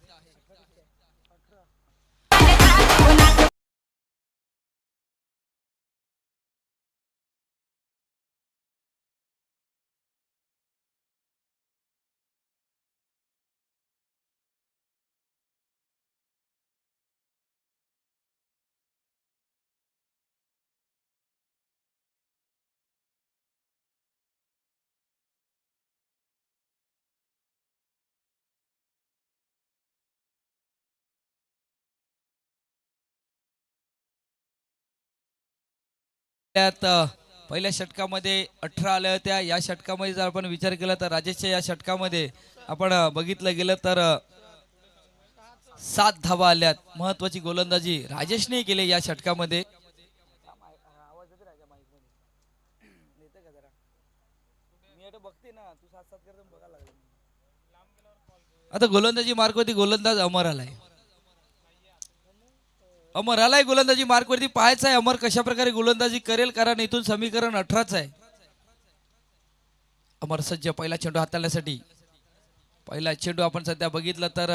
त्यात पहिल्या षटकामध्ये 18 आल्या होत्या. या षटकामध्ये जर आपण विचार केला तर राजेशच्या या षटकामध्ये आपण बघितलं गेलं तर 7 धावा आल्यात. महत्वाची गोलंदाजी राजेशने केली या षटकामध्ये. आवाज येते राजा माईक मध्ये येते का जरा मी आता बघते ना तू साथ साथ करतो बघायला लागलो आता गोलंदाजी मार्कवरती गोलंदाज अमर आलाय. अमर आलाय गोलंदाजी मार्कवरती. पाहायचं आहे अमर कशा प्रकारे गोलंदाजी करेल, कारण इथून समीकरण 18च आहे. अमर सज्ज पहिला चेंडू हाताळण्यासाठी. पहिला चेंडू आपण सध्या बघितलं तर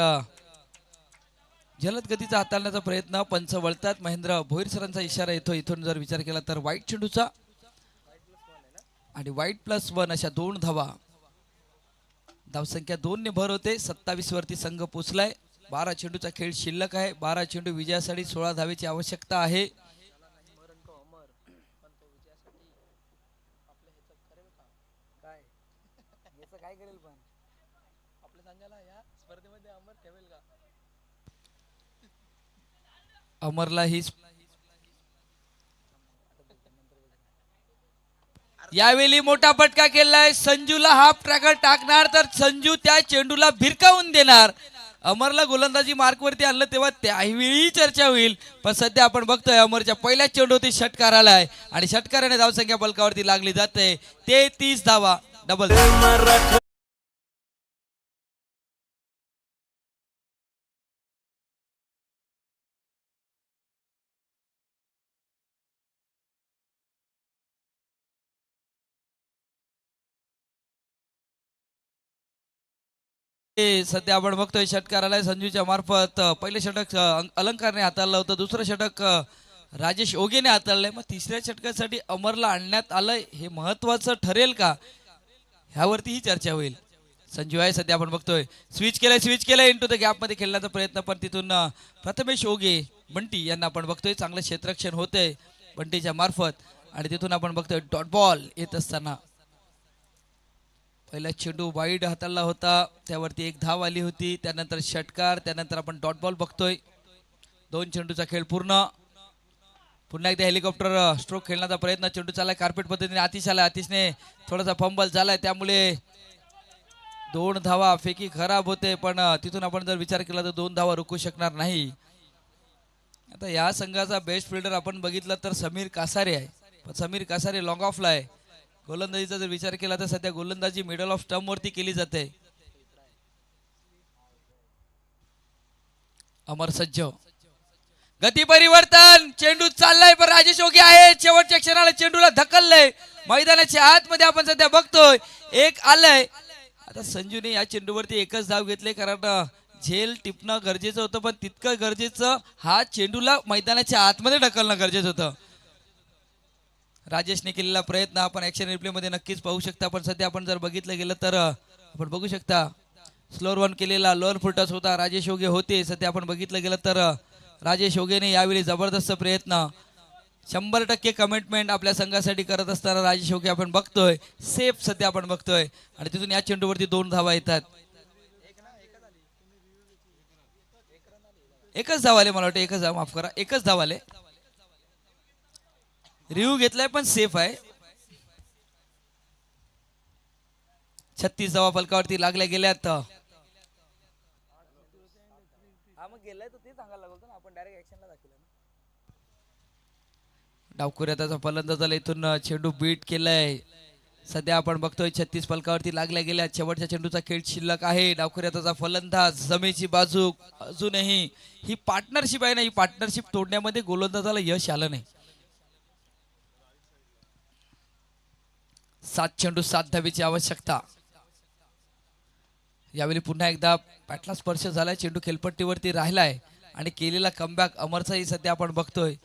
जलद गतीचा हाताळण्याचा प्रयत्न. पंच वळतात. महेंद्र भोईर सरांचा इशारा येतो. इथून जर विचार केला तर वाईट चेंडूचा आणि वाईट +1 अशा 2 धावा. धावसंख्या 2 ने भर होते. 27 वरती संघ पोचलाय. 12 चेंडूचा खेळ शिल्लक आहे. 12 चेंडू विजयासाठी 16 धावेची आवश्यकता आहे. काय याचं काय करेल पण आपल्या संघाला या स्पर्धेमध्ये अमर ठेवेल का अमरला ही यावेळी मोठा फटका केलाय. संजूला हाफ ट्रॅकर टाकणार तर संजू त्या चेंडूला भिरकावून देणार. अमरला गोलंदाजी मार्कवरती आणलं तेव्हा त्यावेळी चर्चा होईल, पण सध्या आपण बघतोय अमरच्या पहिल्या चेंडूवरती षटकार आलाय आणि षटकाराने धावसंख्या बलकावरती लागली जाते. 33 धावा डबल. सध्या आपण बघतोय षटकार आलाय संजूच्या मार्फत. पहिले षटक अलंकारने हाताळलं होतं. दुसरं षटक राजेश ओगेने हाताळलंय. मग तिसऱ्या षटकासाठी अमरला आणण्यात आलंय, हे महत्वाचं ठरेल का ह्यावरती ही चर्चा होईल. संजू आहे सध्या आपण बघतोय स्विच केलंय इंटू द गॅप मध्ये खेळण्याचा प्रयत्न, पण तिथून प्रथमेश ओगे बंटी यांना आपण बघतोय चांगलं क्षेत्ररक्षण होतंय बंटीच्या मार्फत आणि तिथून आपण बघतोय डॉट बॉल येत असताना. पहिला चेंडू वाईड हाताळला होता, त्यावरती 1 धाव आली होती. त्यानंतर षटकार, त्यानंतर आपण डॉट बॉल बघतोय. 2 चेंडूचा खेळ पूर्ण. पुन्हा एकदा हेलिकॉप्टर स्ट्रोक खेळण्याचा प्रयत्न. चेंडू चाललाय कार्पेट पद्धतीने. आतिश आलाय. आतिशने थोडासा फंबल झालाय, त्यामुळे 2 धावा. फेकी खराब होते, पण तिथून आपण जर विचार केला तर 2 धावा रोखू शकणार नाही. आता या संघाचा बेस्ट फिल्डर आपण बघितलं तर समीर कासारे आहे, पण समीर कासारे लॉंग ऑफला आहे. गोलंदाजीचा जर विचार केला तर सध्या गोलंदाजी मिडल ऑफ स्टंप वरती केली जाते. अमर सज्ज. गती परिवर्तन. चेंडू चाललाय, पण राजेश ओगे आहे. शेवटच्या क्षणाला चेंडूला धकललंय. मैदानाच्या आतमध्ये आपण सध्या बघतोय 1 आलंय. आता संजूने या चेंडूवरती 1च धाव घेतले, कारण झेल टिपणं गरजेचं होतं, पण तितकं गरजेचं हा चेंडूला मैदानाच्या आतमध्ये ढकलणं गरजेचं होतं. राजेशने केलेला प्रयत्न आपण ऍक्शन रिप्ले मध्ये नक्कीच पाहू शकता, पण सध्या आपण जर बघितलं गेलं तर आपण बघू शकता स्लोअर 1 केलेला लोअर फुटस होता. राजेश ओगे होते. सध्या आपण बघितलं गेलं तर राजेश ओगेने यावेळी जबरदस्त प्रयत्न, 100% कमिटमेंट आपल्या संघासाठी करत असताना राजेश ओगे आपण बघतोय. सेफ सध्या आपण बघतोय आणि तिथून या चेंडूवरती 2 धावा येतात. 1च धाव आले, मला वाटतं 1च धाव, माफ करा 1च धाव आले. रिव्ह्यू घेतलाय पण सेफ आहे. 36 धावा फलकावरती लागल्या गेल्यात. मग गेलाय तर ते सांगायला लागलो ना आपण डायरेक्ट ऍक्शनला दाखवलं. डावखुऱ्या त्याचा फलंदाजाला इथून चेंडू बीट केलाय. सध्या आपण बघतोय 36 फलकावरती लागल्या गेल्या. शेवटच्या चेंडूचा खेळ शिल्लक आहे. डावखुऱ्या त्याचा फलंदाज जमेची बाजू. अजूनही ही पार्टनरशिप आहे ना, ही पार्टनरशिप तोडण्यामध्ये गोलंदाजाला यश आलं नाही. 7 चेंडू 7 धावेची आवश्यकता. यावेळी पुन्हा एकदा बॅटला स्पर्श झालाय. चेंडू खेळपट्टीवरती राहिलाय आणि केलेला कमबॅक अमरचाही सध्या आपण बघतोय.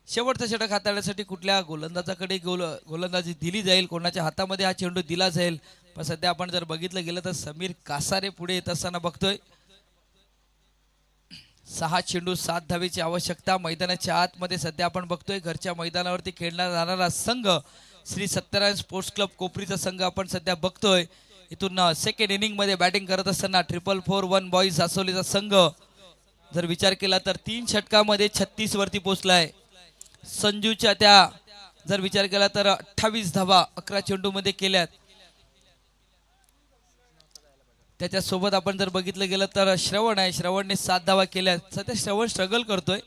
शेवटचा षटक हाताळण्यासाठी कुठल्या गोलंदाजाकडे गोलंदाजी दिली जाईल, कोणाच्या हातामध्ये हा चेंडू दिला जाईल, पण सध्या आपण जर बघितलं गेलं तर समीर कासारे पुढे येत असताना बघतोय. 6 चेंडू 7 धावेची आवश्यकता. मैदानाच्या आतमध्ये सध्या आपण बघतोय घरच्या मैदानावरती खेळला जाणारा संघ श्री सत्यनारायण स्पोर्ट्स क्लब कोपरीचा संघ आपण सध्या बघतोय. इथून सेकंड इनिंग मध्ये बॅटिंग करत असताना 444 बॉईज सासोलीचा संघ जर विचार केला तर 3 षटकामध्ये 36 वरती पोहोचलाय. संजूच्या त्या जर विचार केला तर 28 धावा 11 चेंडूमध्ये केल्यात. त्याच्यासोबत आपण जर बघितलं गेलं तर श्रवण आहे, श्रवणने 7 धावा केल्यात. सध्या श्रवण स्ट्रगल करतोय.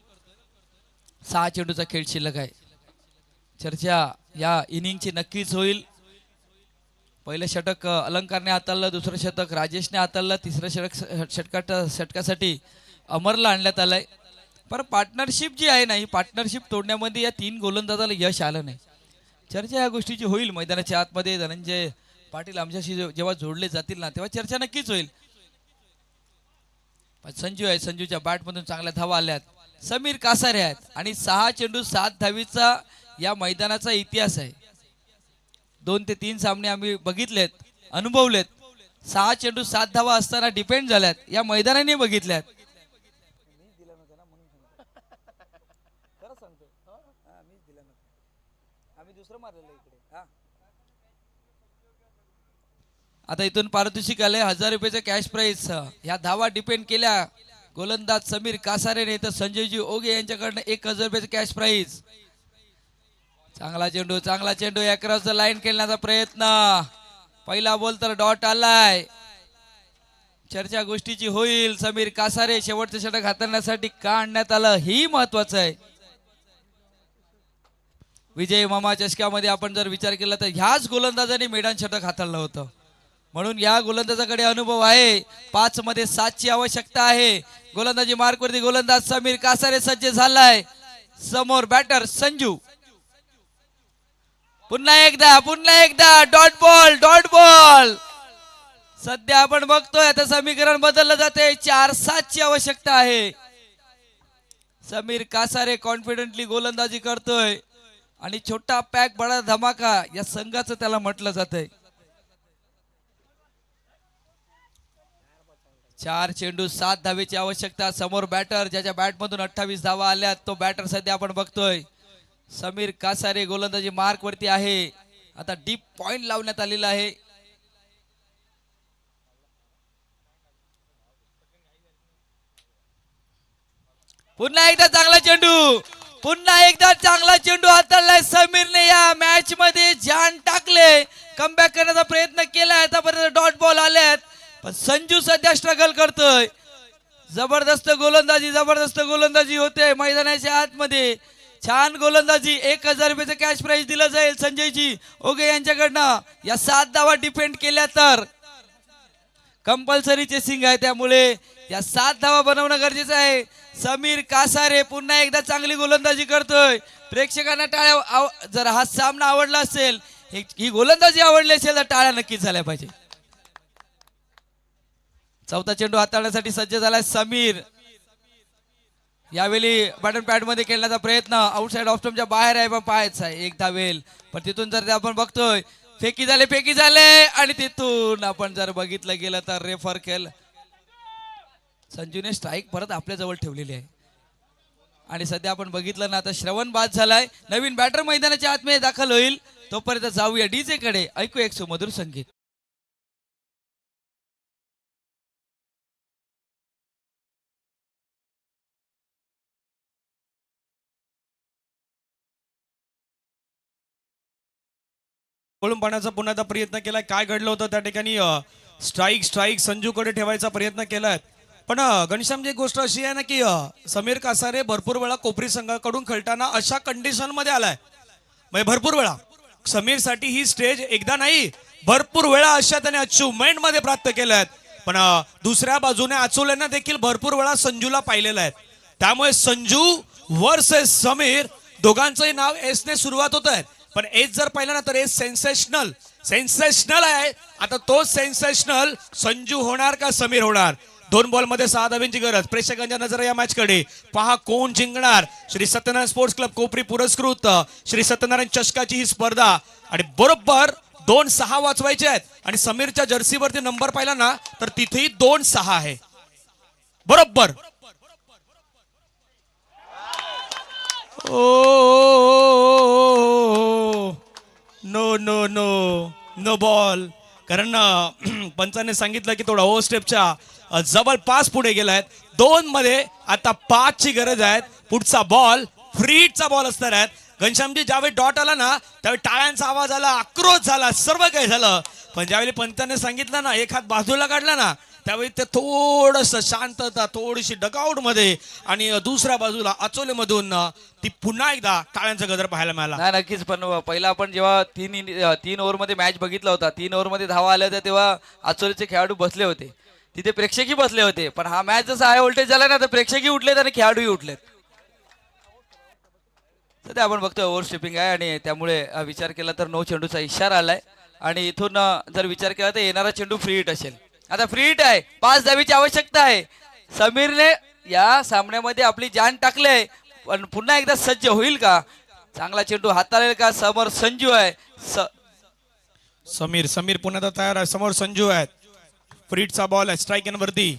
6 चेंडूचा खेळ शिल्लक आहे. चर्चा या इनिंगची नक्कीच होईल. पहिलं षटक अलंकारने हाताळलं, दुसरं षटक राजेशने हाताळलं, तिसरं षटकासाठी अमरला आणण्यात आलंय. पण पार्टनरशिप जी आहे ना, ही पार्टनरशिप तोडण्यामध्ये या 3 गोलंदाजाला यश आलं नाही. चर्चा या गोष्टीची होईल मैदानाच्या आतमध्ये. धनंजय पाटील आमच्याशी जेव्हा जोडले जातील ना, तेव्हा चर्चा नक्कीच होईल. पण संजू आहे, संजूच्या बॅटमधून चांगल्या धावा आल्यात. समीर कासारे आहेत आणि 6 चेंडू 7 धावीचा या मैदानाचा इतिहास आहे. 2 ते 3 सामने आम्ही बघितलेत, अनुभवलेत. 6 चेंडू 7 धावा असताना डिपेंड झाल्यात, या मैदानाने बघितल्यात. आता इथून पारितोषिक आले 1000 रुपयाचं कॅश प्राइस. ह्या धावा डिपेंड केल्या गोलंदाज समीर कासारेने, तर संजयजी ओगे यांच्याकडनं 1000 रुपयाचं कॅश प्राइस. चांगला चेंडू, चांगला चेंडू. अक्रॉस द लाईन खेळण्याचा प्रयत्न. पहिला बॉल तर डॉट आलाय. चर्चा गोष्टीची होईल. समीर कासारे शेवटचं षटक हाताळण्यासाठी का आणण्यात आलं ही महत्वाचं आहे. विजय मामा चषकामध्ये आपण जर विचार केला तर ह्याच गोलंदाजाने मैदान षटक हाताळलं होतं, म्हणून या गोलंदाजाकडे अनुभव आहे. 5 मध्ये 7 ची आवश्यकता आहे. गोलंदाजी मार्कवरती गोलंदाज समीर कासारे सज्ज झालाय. समोर बॅटर संजू. पुन्हा एकदा डॉट बॉल, डॉट बॉल. सध्या आपण बघतोय आता समीकरण बदललं जाते. 4-7 ची आवश्यकता आहे. समीर कासारे कॉन्फिडेंटली गोलंदाजी करतोय आणि छोटा पॅक बडा धमाका या संघाचं त्याला म्हटलं जातंय. 4 चेंडू 7 धावेची आवश्यकता. समोर बॅटर ज्याच्या बॅटमधून 28 धावा आल्यात, तो बॅटर सध्या आपण बघतोय समीर कासारे. गोलंदाजी मार्क वरती आहे. आता डीप पॉइंट लावण्यात आलेला आहे. पुन्हा एकदा चांगला चेंडू, पुन्हा एकदा चांगला चेंडू हाताळलाय समीरने. या मॅच मध्ये जान टाकले, कमबॅक करण्याचा प्रयत्न केलाय. आतापर्यंत डॉट बॉल आल्यात, पण संजू सध्या स्ट्रगल करतोय. जबरदस्त गोलंदाजी होते मैदानाच्या आतमध्ये. छान गोलंदाजी. 1000 रुपयाचं कॅश प्राइज दिलं जाईल संजयजी ओगे यांच्याकडनं. या 7 धावा डिपेंड केल्या तर कंपल्सरी चेसिंग आहे, त्यामुळे या 7 धावा बनवणं गरजेचं आहे. समीर कासारे पुन्हा एकदा चांगली गोलंदाजी करतोय. प्रेक्षकांना टाळ्या. जर हा सामना आवडला असेल, ही गोलंदाजी आवडली असेल तर टाळ्या नक्कीच झाल्या पाहिजे. चौथा चेंडू हाताळण्यासाठी सज्ज झालाय समीर. यावेळी बॅटन पॅड मध्ये खेळण्याचा प्रयत्न. आउटसाइड ऑफ स्टंपच्या बाहेर आहे, पण पाहायचं आहे. एक धावेल, पण तिथून जर आपण बघतोय फेकी झाले आणि तिथून आपण जर बघितलं गेलं तर रेफर केलं. संजूने स्ट्राईक परत आपल्या जवळ ठेवलेली आहे. आणि सध्या आपण बघितलं ना, आता श्रवण बाद झालाय. नवीन बॅटर मैदानाच्या आतमध्ये दाखल होईल. तोपर्यंत जाऊया डीजे कडे. ऐकू एक सुमधुर संगीत. पळून पाण्याचा पुन्हा एकदा प्रयत्न केलाय. काय घडलं होतं त्या ठिकाणी? स्ट्राईक संजूकडे ठेवायचा प्रयत्न केलाय. पण घनश्यामची गोष्ट अशी आहे ना की समीर कासारे भरपूर वेळा कोपरी संघाकडून खेळताना अशा कंडिशन मध्ये आलाय. म्हणजे भरपूर वेळा समीरसाठी ही स्टेज एकदा नाही भरपूर वेळा अशा त्याने अचिव्हमेंट मध्ये प्राप्त केल्या आहेत. पण दुसऱ्या बाजूने अचोलेंना देखील भरपूर वेळा संजूला पाहिलेलं आहे. त्यामुळे संजू वर्सेस समीर दोघांचंही नाव एस ने सुरुवात होत आहे. पण एस जर पाहिलं ना तर एस सेन्सेशनल आहे. आता तो सेन्सेशनल संजू होणार का समीर होणार? 2 बॉल मध्ये 6 धाब्यांची गरज. प्रेक्षकांच्या नजर या मॅच कडे. पहा कोण जिंकणार. श्री सत्यनारायण स्पोर्ट्स क्लब कोपरी पुरस्कृत श्री सत्यनारायण चषकाची ही स्पर्धा. आणि बरोबर 2-6 वाचवायचे आहेत. आणि समीरच्या जर्सीवरती नंबर पाहिला ना तर तिथेही 2-6 आहे बरोबर. No ball. कारण पंचाने सांगितलं की थोडा ओव्हर स्टेपच्या जवळपास पुढे गेलाय. 2 मध्ये आता 5 ची गरज आहे. पुढचा बॉल फ्री हिटचा बॉल असणार आहे. घनश्यामजी ज्यावेळी डॉट आला ना त्यावेळी टाळ्यांचा आवाज आला, आक्रोश झाला, सर्व काही झालं. पण ज्यावेळी पंताने सांगितलं ना एक हात बाजूला काढला ना त्यावेळी ते थोडस शांतता, थोडीशी डकआउट मध्ये आणि दुसऱ्या बाजूला अचोलेमधून ती पुन्हा एकदा टाळ्यांचा गजर पाहायला मिळाला. नाही नक्कीच. पण पहिला आपण जेव्हा तीन ओव्हरमध्ये मॅच बघितला होता, 3 ओव्हरमध्ये धावा आल्या होत्या तेव्हा आचोलीचे खेळाडू बसले होते, तिथे प्रेक्षकही बसले होते. पण हा मॅच जसा हाय व्होल्टेज झाला ना तर प्रेक्षकही उठलेत आणि खेळाडूही उठलेत. सध्या आपण बघतोय ओव्हर स्टेपिंग आहे आणि त्यामुळे विचार केला तर नो चेंडूचा इशारा आलाय आणि इथून जर विचार केला तर येणारा चेंडू फ्री हिट असेल. आता फ्री हिट आहे, 5 धावेची आवश्यकता आहे. समीरने या सामन्यामध्ये आपली जान टाकले पण पुन्हा एकदा सज्ज होईल का? चांगला चेंडू हाताळेल का? समोर संजू आहे. समीर पुन्हा एकदा तयार आहे. समोर संजू आहेत. फ्रीटचा बॉल आहे स्ट्राईक वरती.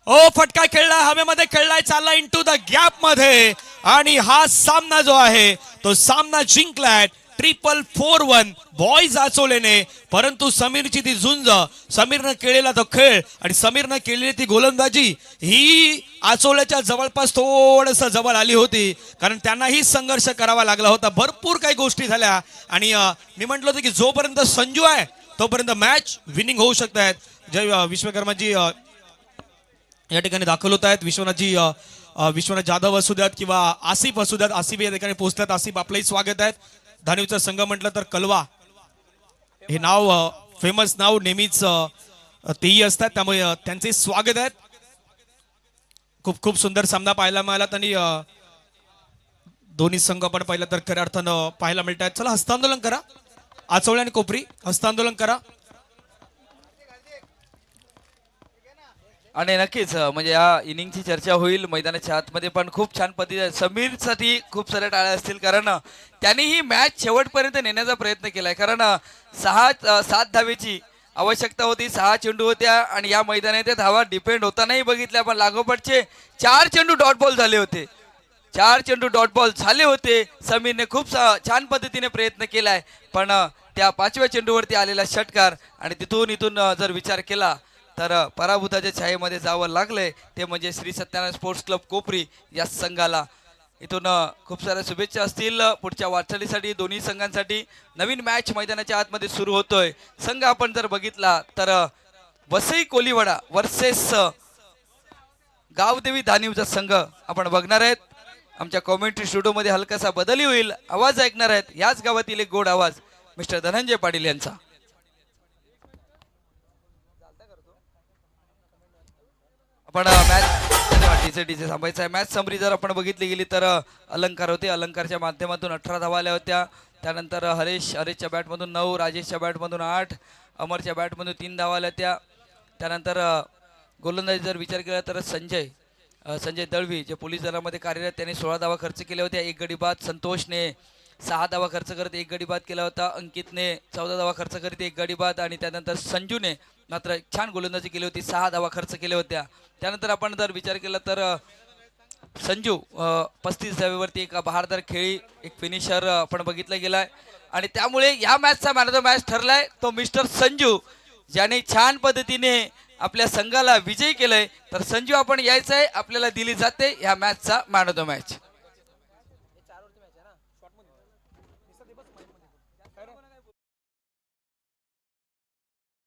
ओ फटका खेळलाय, हवेमध्ये खेळलाय, चालला इंटू द गॅप मध्ये आणि हा सामना जो आहे तो सामना जिंकलाय 4-4-1 बॉयज आचोलेने. परंतु समीरची ती झुंज, समीरनं केलेला तो खेळ आणि समीरनं केलेली ती गोलंदाजी ही आचोल्याच्या जवळपास थोडस जवळ आली होती, कारण त्यांनाही संघर्ष करावा लागला होता. भरपूर काही गोष्टी झाल्या आणि मी म्हटलं होतं की जोपर्यंत संजू आहे तोपर्यंत मॅच विनिंग होऊ शकत आहेत. जय विश्वकर्माजी या ठिकाणी दाखल होत आहेत. विश्वनाथ जाधव असू द्यात किंवा आसिफ असू द्यात, आसिफ या ठिकाणी पोहोचतात. आसिफ आपलंही स्वागत आहे. धानिवचा संघ म्हटलं तर कलवा हे नाव फेमस नाव नेहमीच तेही असतात, त्यामुळे त्यांचे स्वागत आहेत. खूप खूप सुंदर सामना पाहायला मिळाला आणि दोन्ही संघ आपण पाहिलं तर खऱ्या अर्थानं पाहायला मिळत आहेत. चला हस्तांदोलन करा, आचवळे आणि कोपरी हस्तांदोलन करा. आणि नक्कीच म्हणजे या इनिंगची चर्चा होईल मैदानाच्या आतमध्ये पण खूप छान पद्धतीने समीरसाठी खूप साऱ्या टाळ्या असतील, कारण त्यांनी ही मॅच शेवटपर्यंत नेण्याचा प्रयत्न केलाय. कारण 7 धावेची आवश्यकता होती, 6 चेंडू होत्या आणि या मैदानात त्या धावा डिपेंड होतानाही बघितल्या, पण लागोपाठचे 4 चेंडू डॉट बॉल झाले होते. 4 चेंडू डॉट बॉल झाले होते. समीरने खूप छान पद्धतीने प्रयत्न केलाय, पण त्या 5व्या चेंडूवरती आलेला षटकार आणि इथून जर विचार केला तर पराभूताच्या छायेमध्ये जावं लागलंय. ते म्हणजे श्री सत्यानारायण स्पोर्ट्स क्लब कोपरी या संघाला. इथून खूप साऱ्या शुभेच्छा असतील पुढच्या वाटचालीसाठी दोन्ही संघांसाठी. नवीन मॅच मैदानाच्या आतमध्ये सुरू होतोय. संघ आपण जर बघितला तर वसई कोलीवाडा वर्सेस गावदेवी धानिवचा संघ आपण बघणार आहेत. आमच्या कॉमेंट्री स्टुडिओमध्ये हलकासा बदली होईल, आवाज ऐकणार आहेत. याच गावातील एक गोड आवाज मिस्टर धनंजय पाटील यांचा. आपण मॅच डीजे थांबायचा आहे. मॅच समरी जर आपण बघितली गेली तर अलंकार होते, अलंकारच्या माध्यमातून 18 धावा आल्या होत्या. त्यानंतर हरेशच्या बॅटमधून 9, राजेशच्या बॅटमधून 8, अमरच्या बॅटमधून 3 धावा आल्या होत्या. त्यानंतर गोलंदाजी जर विचार केला तर संजय दळवी जे पोलीस दलामध्ये कार्यरत, त्यांनी 16 धावा खर्च केल्या होत्या, 1 गडी बाद. संतोषने 6 धावा खर्च करत 1 गडी बाद केला होता. अंकितने 14 धावा खर्च करीत 1 गडी बाद आणि त्यानंतर संजूने मात्र छान गोलंदाजी केली होती, 6 धावा खर्च केल्या होत्या. त्यानंतर आपण जर विचार केला तर संजू 35 धावेवरती एक बहारदार खेळी, एक फिनिशर आपण बघितला गेलाय आणि त्यामुळे या मॅचचा मॅन ऑफ द मॅच ठरलाय तो मिस्टर संजू, ज्याने छान पद्धतीने आपल्या संघाला विजयी केलंय. तर संजू आपण यायचंय, आपल्याला दिली जाते या मॅचचा मॅन ऑफ द मॅच.